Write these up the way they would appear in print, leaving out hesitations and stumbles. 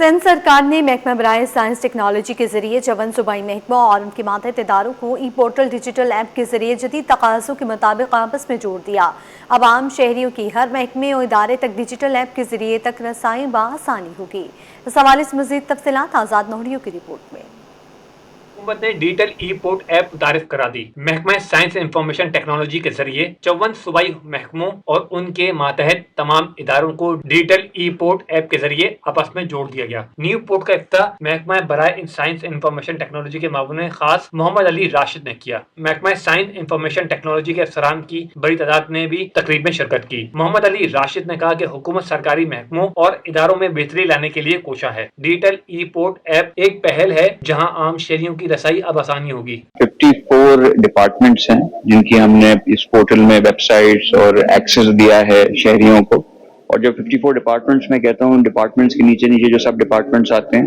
सिंध सरकार ने महकमा बराए साइंस टेक्नोलॉजी के जरिए चवन सूबाई महकमों और उनके मातहत इदारों को ई पोर्टल डिजिटल ऐप के जरिए जदीद तकाज़ों के मुताबिक आपस में जोड़ दिया। अब आम शहरियों की हर महकमे और इदारे तक डिजिटल ऐप के जरिए तक रसाई बआसानी होगी। इस हवाले से मज़ीद तफसीलात आज़ाद नोहरियों की रिपोर्ट में। हुकूमत ने डिजिटल ई पोर्ट ऐप मुतारिफ करा दी। महकमा साइंस इंफॉर्मेशन टेक्नोलॉजी के जरिए 54 सूबाई महकमों और उनके मातहत तमाम इदारों को डिजिटल ई पोर्ट ऐप के जरिए आपस में जोड़ दिया गया। न्यू पोर्ट का इफ्तिताह महकमा बराए साइंस इंफॉर्मेशन टेक्नोलॉजी के मामून खास मोहम्मद अली राशिद ने किया। महकमा साइंस इंफॉर्मेशन टेक्नोलॉजी के अफसरान की बड़ी तादाद ने भी तकरीब में शिरकत की। मोहम्मद अली राशिद ने कहा कि हुकूमत सरकारी महकमों और इदारों में बेहतरी लाने के लिए कोशा है। डिजिटल ई पोर्ट ऐप एक पहल है जहां आम शहरियों की रसाई अब आसानी होगी। 54 डिपार्टमेंट्स हैं जिनकी हमने इस पोर्टल में वेबसाइट्स और एक्सेस दिया है शहरियों को। और जो 54 डिपार्टमेंट्स में कहता हूँ, डिपार्टमेंट्स के नीचे नीचे जो सब डिपार्टमेंट्स आते हैं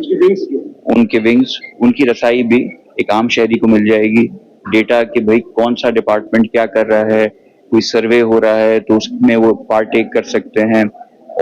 उनके विंग्स, उनकी रसाई भी एक आम शहरी को मिल जाएगी। डेटा कि भाई कौन सा डिपार्टमेंट क्या कर रहा है, कोई सर्वे हो रहा है तो उसमें वो पार्टेक कर सकते हैं,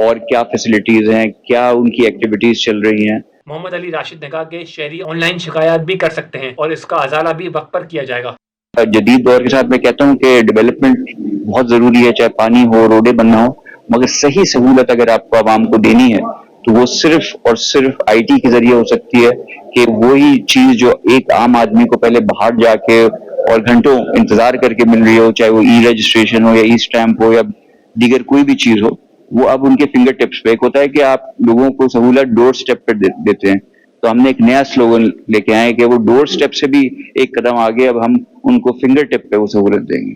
और क्या फैसिलिटीज हैं, क्या उनकी एक्टिविटीज चल रही हैं। मोहम्मद अली राशिद ने कहा कि शहरी ऑनलाइन शिकायत भी कर सकते हैं और इसका अजाला भी वक्त पर किया जाएगा। जदीद दौर के साथ मैं कहता हूँ कि डेवलपमेंट बहुत जरूरी है, चाहे पानी हो, रोडें बनना हो, मगर सही सहूलत अगर आपको आवाम को देनी है तो वो सिर्फ और सिर्फ आईटी के जरिए हो सकती है। कि वही चीज जो एक आम आदमी को पहले बाहर जाके और घंटों इंतजार करके मिल रही हो, चाहे वो ई रजिस्ट्रेशन हो या ई स्टैंप हो या दीगर कोई भी चीज हो, वो अब उनके फिंगर टिप्स पे। एक होता है कि आप लोगों को सहूलत डोर स्टेप पे देते हैं, तो हमने एक नया स्लोगन लेके आए कि वो डोर स्टेप से भी एक कदम आगे, अब हम उनको फिंगर टिप पे वो सहूलत देंगे।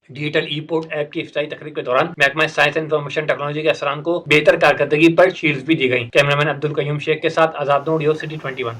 डिजिटल ई पोर्ट ऐप की इफ्तिताई तकरीब के दौरान महकमा साइंस एंड इंफॉर्मेशन टेक्नोलॉजी के अफसरान को बेहतर कारकर्दगी पर शील्ड्स भी दी गई। कैमरामैन अब्दुल कयूम शेख के साथ आजाद नोडियो, सिटी 21।